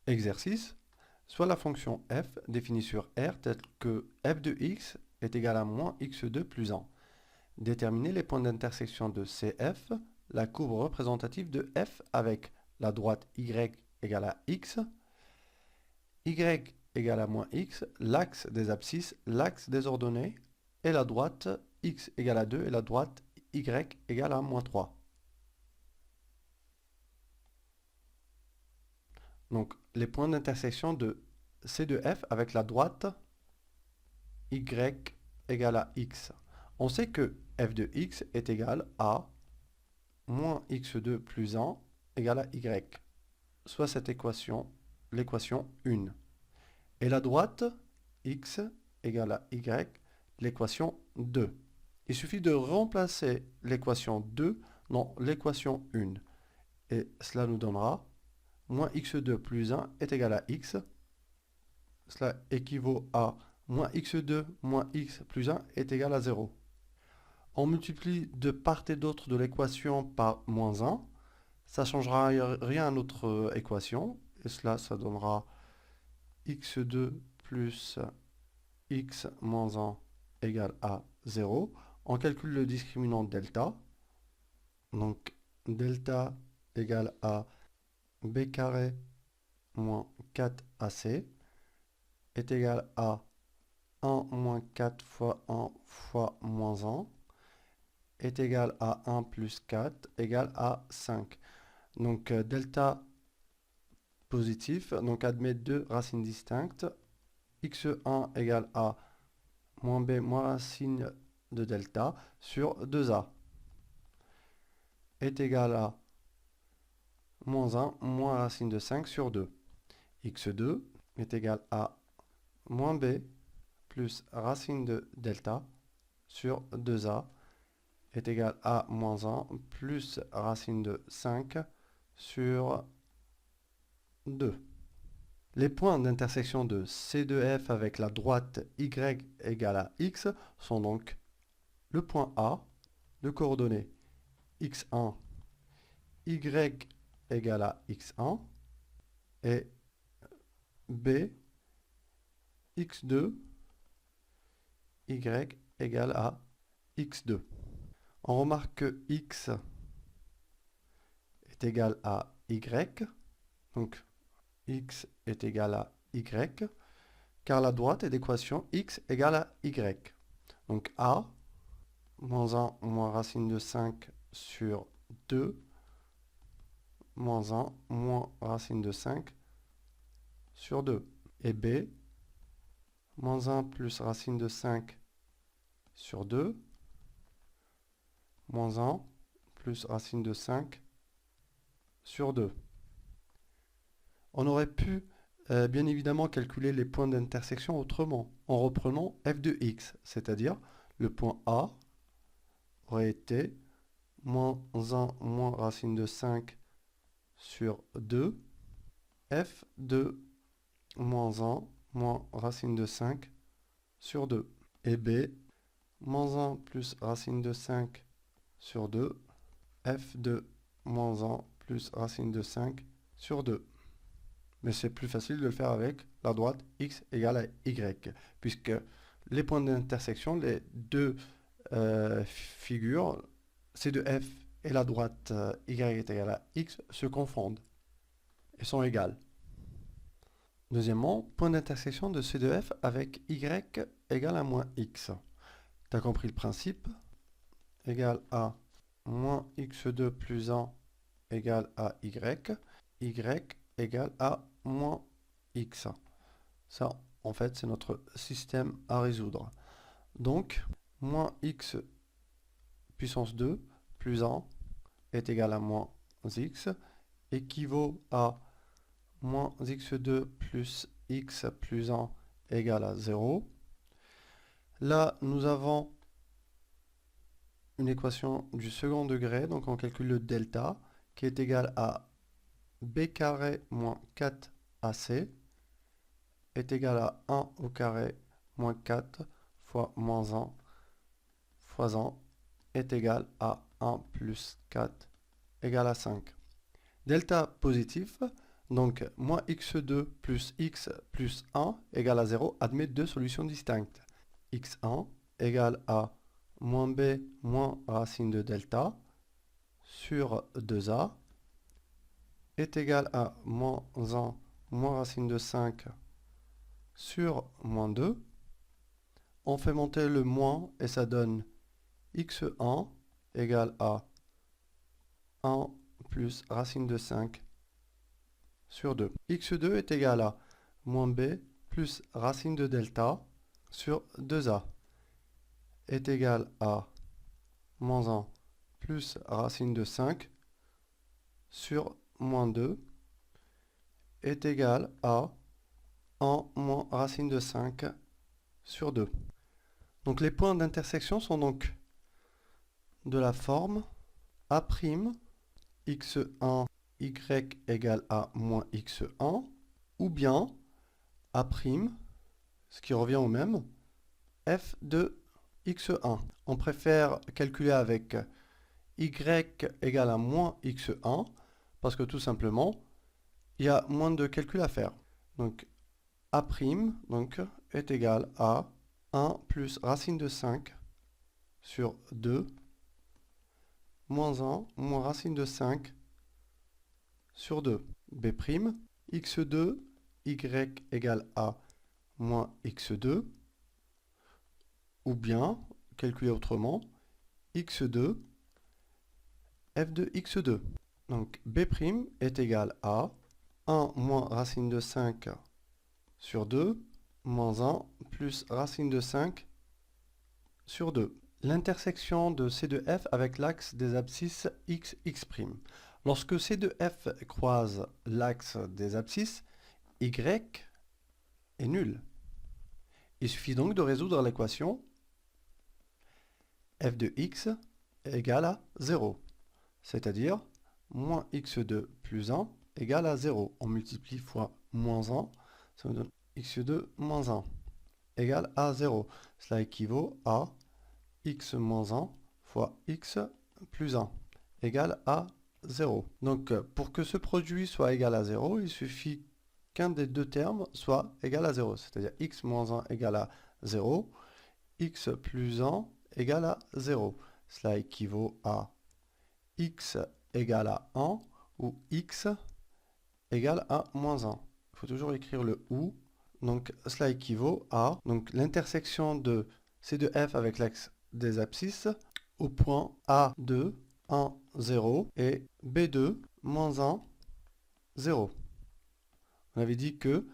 Exercice. Soit la fonction f définie sur R telle que f de x est égal à moins x2 plus 1. Déterminer les points d'intersection de CF, la courbe représentative de f avec la droite y égale à x, y égale à moins x, l'axe des abscisses, l'axe des ordonnées, et la droite x égale à 2 et la droite y égale à moins 3. Donc, les points d'intersection de C de F avec la droite y égale à x. On sait que f de x est égal à moins x2 plus 1 égale à y, soit cette équation, l'équation 1. Et la droite x égale à y, l'équation 2. Il suffit de remplacer l'équation 2 dans l'équation 1. Et cela nous donnera moins x2 plus 1 est égal à x. Cela équivaut à moins x2 moins x plus 1 est égal à 0. On multiplie de part et d'autre de l'équation par moins 1. Ça ne changera rien à notre équation. Et cela, ça donnera x2 plus x moins 1 égale à 0. On calcule le discriminant delta. Donc, delta égale à b carré moins 4ac est égal à 1 moins 4 fois 1 fois moins 1 est égal à 1 plus 4 égale à 5. Donc delta positif, donc admet deux racines distinctes. x1 égale à moins b moins racine de delta sur 2a est égal à moins 1 moins racine de 5 sur 2. x2 est égal à moins b plus racine de delta sur 2a est égal à moins 1 plus racine de 5 sur 2. Les points d'intersection de C de F avec la droite y égale à x sont donc le point A de coordonnées x1, y égale à x1 et B, x2, y égale à x2. On remarque que x est égal à y, donc x est égal à y, car la droite est d'équation x égale à y. Donc a, moins 1 moins racine de 5 sur 2, moins 1 moins racine de 5 sur 2. Et b, moins 1 plus racine de 5 sur 2, moins 1 plus racine de 5 sur 2. On aurait pu bien évidemment calculer les points d'intersection autrement, en reprenant f de x, c'est-à-dire le point A aurait été moins 1 moins racine de 5 sur 2, f de moins 1 moins racine de 5 sur 2. Et b, moins 1 plus racine de 5 sur 2, f de moins 1 plus racine de 5 sur 2. Mais c'est plus facile de le faire avec la droite x égale à y, puisque les points d'intersection, les deux figures, C de f et la droite y est égale à x, se confondent et sont égales. Deuxièmement, point d'intersection de C de f avec y égale à moins x. Tu as compris le principe? Égale à moins x2 plus 1 égale à y, y égale à moins x. Ça, en fait, c'est notre système à résoudre. Donc, moins x puissance 2 plus 1 est égal à moins x équivaut à moins x2 plus x plus 1 égale à 0. Là, nous avons une équation du second degré, donc on calcule le delta, qui est égal à b carré moins 4ac est égal à 1 au carré moins 4 fois moins 1 fois 1 est égal à 1 plus 4 égale à 5. Delta positif, Donc, moins x2 plus x plus 1 égale à 0 admet deux solutions distinctes. x1 égale à moins b moins racine de delta sur 2a est égal à moins 1 moins racine de 5 sur moins 2. On fait monter le moins et ça donne x1 égale à 1 plus racine de 5 sur 2. x2 est égal à moins b plus racine de delta sur 2a est égal à moins 1 plus racine de 5 sur moins 2 est égal à 1 moins racine de 5 sur 2. Donc les points d'intersection sont donc de la forme A', x1, y égale à moins x1, ou bien A', ce qui revient au même, f de x1. On préfère calculer avec y égale à moins x1, parce que tout simplement, il y a moins de calculs à faire. Donc A' donc, est égal à 1 plus racine de 5 sur 2 moins 1 moins racine de 5 sur 2. B', x2, y égale à moins x2, ou bien, calculer autrement, x2, f de x2. Donc B' est égal à 1 moins racine de 5 sur 2, moins 1 plus racine de 5 sur 2. L'intersection de C de F avec l'axe des abscisses x, x'. Lorsque C de F croise l'axe des abscisses, y est nul. Il suffit donc de résoudre l'équation f de x égale à 0, c'est-à-dire moins x2 plus 1 égale à 0. On multiplie fois moins 1, ça nous donne x2 moins 1 égale à 0. Cela équivaut à x moins 1 fois x plus 1 égale à 0. Donc pour que ce produit soit égal à 0, il suffit qu'un des deux termes soit égal à 0. C'est-à-dire x moins 1 égale à 0, x plus 1 égale à 0. Cela équivaut à x égale à 1 ou x égale à moins 1. Il faut toujours écrire le ou. Donc cela équivaut à l'intersection de C de F avec l'axe des abscisses au point A2, 1, 0 et B2, moins 1, 0. On avait dit que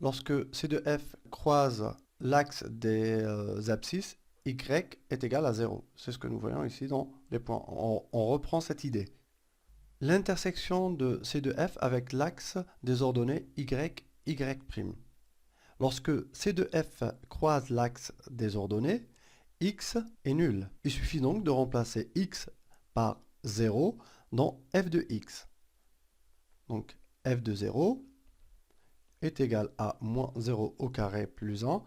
lorsque C de F croise l'axe des abscisses, y est égal à 0. C'est ce que nous voyons ici dans les points. On reprend cette idée. L'intersection de C de F avec l'axe des ordonnées y, y'. Lorsque C de F croise l'axe des ordonnées, x est nul. Il suffit donc de remplacer x par 0 dans f de x. Donc f de 0 est égal à moins 0 au carré plus 1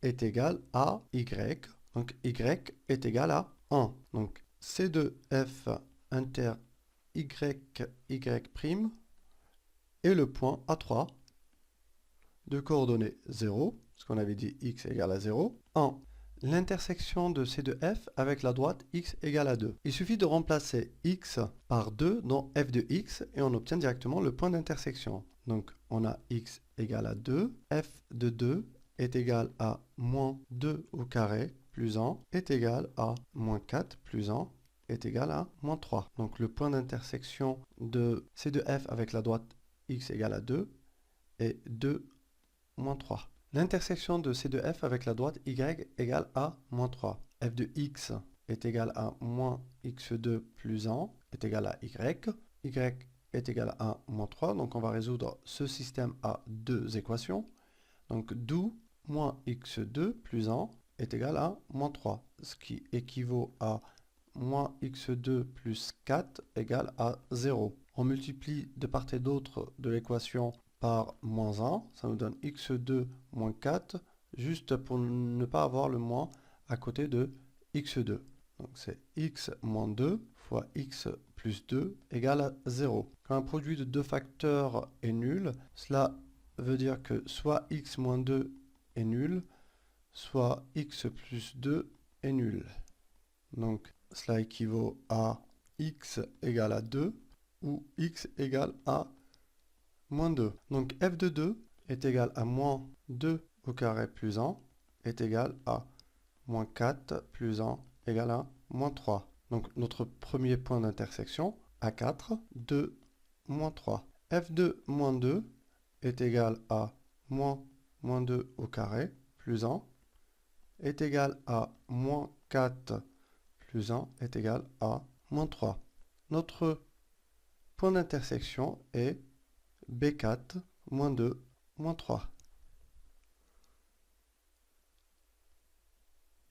est égal à y. Donc y est égal à 1. Donc C de F inter y, y' est le point A3 de coordonnées 0, parce qu'on avait dit x égale à 0, 1. L'intersection de C de F avec la droite x égale à 2. Il suffit de remplacer x par 2 dans f de x et on obtient directement le point d'intersection. Donc on a x égale à 2, f de 2 est égal à moins 2 au carré plus 1 est égal à moins 4 plus 1 est égal à moins 3. Donc le point d'intersection de C de F avec la droite x égale à 2 est 2 moins 3. L'intersection de C de F avec la droite y égale à moins 3. f de x est égal à moins x2 plus 1 est égal à y. y est égal à moins 3. Donc on va résoudre ce système à deux équations. Donc d'où moins x2 plus 1 est égal à moins 3. Ce qui équivaut à moins x2 plus 4 égale à 0. On multiplie de part et d'autre de l'équation par moins 1, ça nous donne x2 moins 4, juste pour ne pas avoir le moins à côté de x2. Donc c'est x moins 2 fois x plus 2 égale à 0. Quand un produit de deux facteurs est nul, cela veut dire que soit x moins 2 est nul, soit x plus 2 est nul. Donc cela équivaut à x égale à 2 ou x égale à moins 2. Donc f de 2 est égal à moins 2 au carré plus 1 est égal à moins 4 plus 1 égale à moins 3. Donc notre premier point d'intersection, à 4, 2, moins 3. f de moins 2 est égal à moins 2 au carré plus 1 est égal à moins 4 plus 1 est égal à moins 3. Notre point d'intersection est B4 moins 2 moins 3.